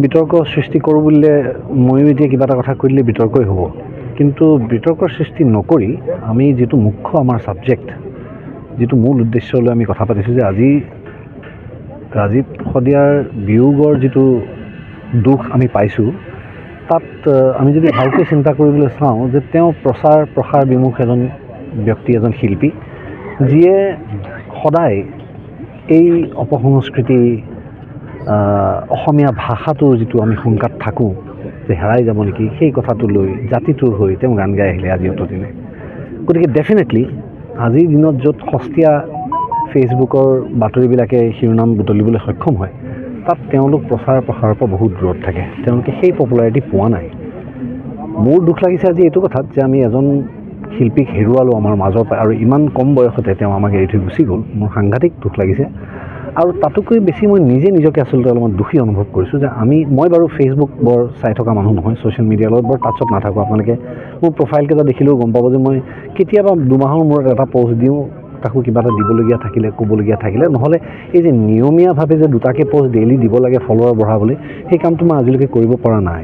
বিতৰ্ক সৃষ্টি কৰোঁ বুলিলে ময়ো এতিয়া কিবা এটা কথা কৈ দিলে বিতৰ্কই হ'ব, কিন্তু বিতৰ্কৰ সৃষ্টি নকৰি আমি যিটো মুখ্য আমাৰ ছাবজেক্ট, যিটো মূল উদ্দেশ্যলৈ আমি কথা পাতিছোঁ যে আজি ৰাজীৱ শদিয়াৰ বিয়োগৰ যিটো দুখ আমি পাইছোঁ, তাত আমি যদি ভালকৈ চিন্তা কৰিবলৈ চাওঁ যে তেওঁ প্ৰচাৰ প্ৰসাৰ বিমুখ এজন ব্যক্তি, এজন শিল্পী, যিয়ে সদায় এই অপসংস্কৃতি অসমীয়া ভাষাটোৰ যিটো আমি শংকাত থাকোঁ যে হেৰাই যাব নেকি, সেই কথাটো লৈ জাতিটোৰ হৈ তেওঁ গান গাই আহিলে আজি অতদিনে। গতিকে ডেফিনেটলি আজিৰ দিনত য'ত সস্তীয়া ফেচবুকৰ বাতৰিবিলাকে শিৰোনাম বুটলিবলৈ সক্ষম হয়, তাত তেওঁলোক প্ৰচাৰ প্ৰসাৰৰ পৰা বহুত দূৰত থাকে, তেওঁলোকে সেই পপুলাৰিটি পোৱা নাই। মোৰ দুখ লাগিছে আজি এইটো কথাত যে আমি এজন শিল্পীক হেৰুৱালোঁ আমাৰ মাজৰ পৰা, আৰু ইমান কম বয়সতে তেওঁ আমাক এৰি থৈ গুচি গ'ল। মোৰ সাংঘাতিক দুখ লাগিছে, আৰু তাতোকৈ বেছি মই নিজকে আচলতে অলপমান দুখী অনুভৱ কৰিছোঁ যে মই বাৰু ফেচবুক বৰ চাই থকা মানুহ নহয়, ছ'চিয়েল মিডিয়াৰ লগত বৰ টাচত নাথাকোঁ। আপোনালোকে মোৰ প্ৰফাইলকেইটা দেখিলেও গম পাব যে মই কেতিয়াবা দুমাহৰ মূৰত এটা পষ্ট দিওঁ, কাকো কিবা এটা দিবলগীয়া থাকিলে, ক'বলগীয়া থাকিলে, নহ'লে এই যে নিয়মীয়াভাৱে যে দুটাকৈ পষ্ট ডেইলি দিব লাগে ফলোৱাৰ বঢ়াবলৈ, সেই কামটো মই আজিলৈকে কৰিব পৰা নাই।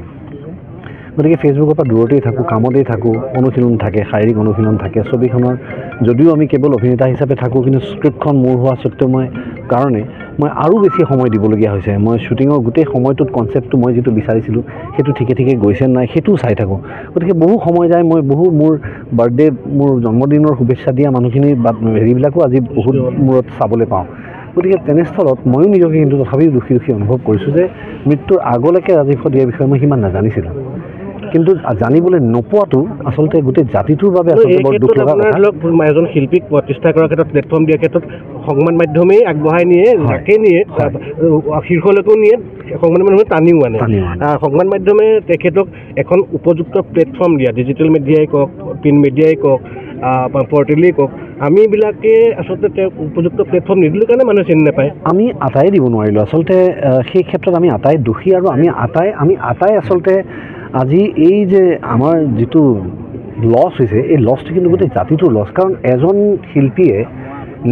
গতিকে ফেচবুকৰ পৰা দূৰতেই থাকোঁ, কামতেই থাকোঁ, অনুশীলন থাকে, শাৰীৰিক অনুশীলন থাকে। ছবিখনৰ যদিও আমি কেৱল অভিনেতা হিচাপে থাকোঁ, কিন্তু স্ক্ৰিপ্টখন মোৰ হোৱা স্বত্তেও মই আৰু বেছি সময় দিবলগীয়া হৈছে। মই শ্বুটিঙৰ গোটেই সময়টোত কনচেপ্টটো মই যিটো বিচাৰিছিলোঁ সেইটো ঠিকে গৈছে নাই সেইটোও চাই থাকোঁ। গতিকে বহু সময় যায়, মই মোৰ বাৰ্থডে, মোৰ জন্মদিনৰ শুভেচ্ছা দিয়া মানুহখিনিৰ হেৰিবিলাকো আজি বহুত মূৰত চাবলৈ পাওঁ। গতিকে তেনেস্থলত ময়ো নিজকে কিন্তু তথাপিও দুখী অনুভৱ কৰিছোঁ যে মৃত্যুৰ আগলৈকে ৰাজীৱ শদিয়াৰ বিষয়ে মই সিমান নাজানিছিলোঁ, কিন্তু জানিবলৈ নোপোৱাটো আচলতে গোটেই জাতিটোৰ বাবে আচলতে বৰ দুখ লগা কথা। এজন শিল্পীক প্ৰতিষ্ঠা কৰাৰ ক্ষেত্ৰত, প্লেটফৰ্ম দিয়াৰ ক্ষেত্ৰত সংবাদ মাধ্যমেই আগবঢ়াই নিয়ে, যাকে নিয়ে শীৰ্ষলৈকেও নিয়ে, সংবাদ মাধ্যমে টানিও আনে। সংবাদ মাধ্যমে তেখেতক এখন উপযুক্ত প্লেটফৰ্ম দিয়া, ডিজিটেল মিডিয়াই কওক, প্ৰিণ্ট মিডিয়াই কওক, পৰ্টেলেই কওক, আমিবিলাকে আচলতে তেওঁক উপযুক্ত প্লেটফৰ্ম নিদিলোঁ কাৰণে মানুহে চিনি নাপায়। আমি আটাই দিব নোৱাৰিলোঁ আচলতে, সেই ক্ষেত্ৰত আমি আটাই দোষী, আৰু আমি আটাই আচলতে আজি এই যে আমাৰ যিটো লছ হৈছে, এই লছটো কিন্তু গোটেই জাতিটোৰ লছ। কাৰণ এজন শিল্পীয়ে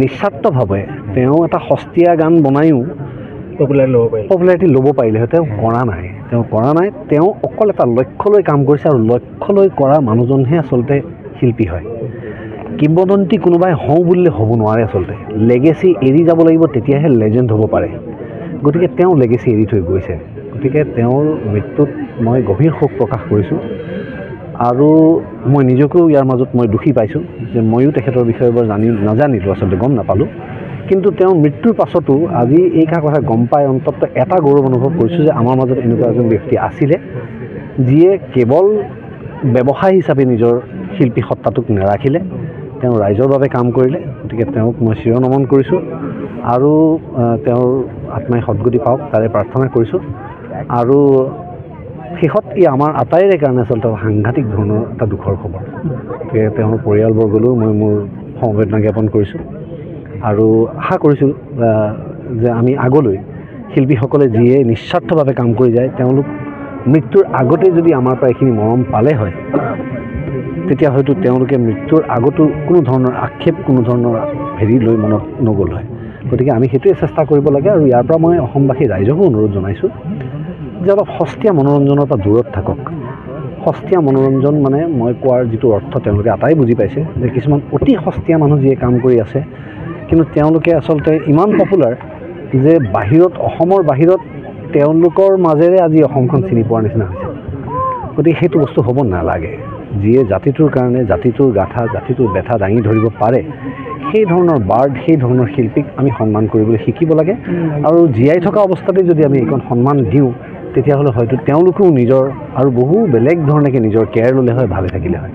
নিস্বাৰ্থভাৱে তেওঁ এটা সস্তীয়া গান বনায়ো পপুলাৰিটি ল'ব পাৰিলে হয়, তেওঁ কৰা নাই। তেওঁ অকল এটা লক্ষ্য লৈ কাম কৰিছে, আৰু লক্ষ্য লৈ কৰা মানুহজনহে আচলতে শিল্পী হয়। কিংবদন্তি কোনোবাই হওঁ বুলিলে হ'ব নোৱাৰে আচলতে, লেগেচি এৰি যাব লাগিব, তেতিয়াহে লেজেণ্ড হ'ব পাৰে। গতিকে তেওঁ লেগেচি এৰি থৈ গৈছে। গতিকে তেওঁৰ মৃত্যুত মই গভীৰ শোক প্ৰকাশ কৰিছোঁ, আৰু মই নিজকেও ইয়াৰ মাজত মই দুখী পাইছোঁ যে ময়ো তেখেতৰ বিষয়ে বৰ নাজানিলোঁ, আচলতে গম নাপালোঁ। কিন্তু তেওঁৰ মৃত্যুৰ পাছতো আজি এই কথা গম পাই অন্তত এটা গৌৰৱ অনুভৱ কৰিছোঁ যে আমাৰ মাজত এনেকুৱা এজন ব্যক্তি আছিলে, যিয়ে কেৱল ব্যৱসায় হিচাপে নিজৰ শিল্পী সত্তাটোক নাৰাখিলে, তেওঁ ৰাইজৰ বাবে কাম কৰিলে। গতিকে তেওঁক মই চিৰনমন কৰিছোঁ, আৰু তেওঁৰ আত্মাই সদ্গতি পাওক তাৰে প্ৰাৰ্থনা কৰিছোঁ। আৰু শেষত ই আমাৰ আটাইৰে কাৰণে আচলতে সাংঘাতিক ধৰণৰ এটা দুখৰ খবৰ। গতিকে তেওঁৰ পৰিয়ালবৰ্গলৈও মই মোৰ সমবেদনা জ্ঞাপন কৰিছোঁ, আৰু আশা কৰিছোঁ যে আমি আগলৈ শিল্পীসকলে যিয়ে নিস্বাৰ্থভাৱে কাম কৰি যায়, তেওঁলোক মৃত্যুৰ আগতে যদি আমাৰ পৰা এইখিনি মৰম পালে হয়, তেতিয়া হয়তো তেওঁলোকে মৃত্যুৰ আগতো কোনো ধৰণৰ আক্ষেপ, কোনো ধৰণৰ হেৰি লৈ মনত নগ'ল হয়। গতিকে আমি সেইটোৱে চেষ্টা কৰিব লাগে, আৰু ইয়াৰ পৰা মই অসমবাসী ৰাইজকো অনুৰোধ জনাইছোঁ যে অলপ সস্তীয়া মনোৰঞ্জনৰ পৰা দূৰত থাকক। সস্তীয়া মনোৰঞ্জন মানে মই কোৱাৰ যিটো অৰ্থ তেওঁলোকে আটাই বুজি পাইছে, যে কিছুমান অতি সস্তীয়া মানুহ যিয়ে কাম কৰি আছে, কিন্তু তেওঁলোকে আচলতে ইমান পপুলাৰ যে অসমৰ বাহিৰত তেওঁলোকৰ মাজেৰে আজি অসমখন চিনি পোৱাৰ নিচিনা হৈছে। গতিকে সেইটো বস্তু হ'ব নালাগে। যিয়ে জাতিটোৰ কাৰণে, জাতিটোৰ গাথা, জাতিটোৰ বেথা দাঙি ধৰিব পাৰে, সেই ধৰণৰ বাৰ্ড, সেই ধৰণৰ শিল্পীক আমি সন্মান কৰিবলৈ শিকিব লাগে। আৰু জীয়াই থকা অৱস্থাতে যদি আমি এইখন সন্মান দিওঁ, তেতিয়াহ'লে হয়তো তেওঁলোকেও নিজৰ আৰু বহু বেলেগ ধৰণে নিজৰ কেয়াৰ ল'লে হয়, ভালে থাকিলে হয়।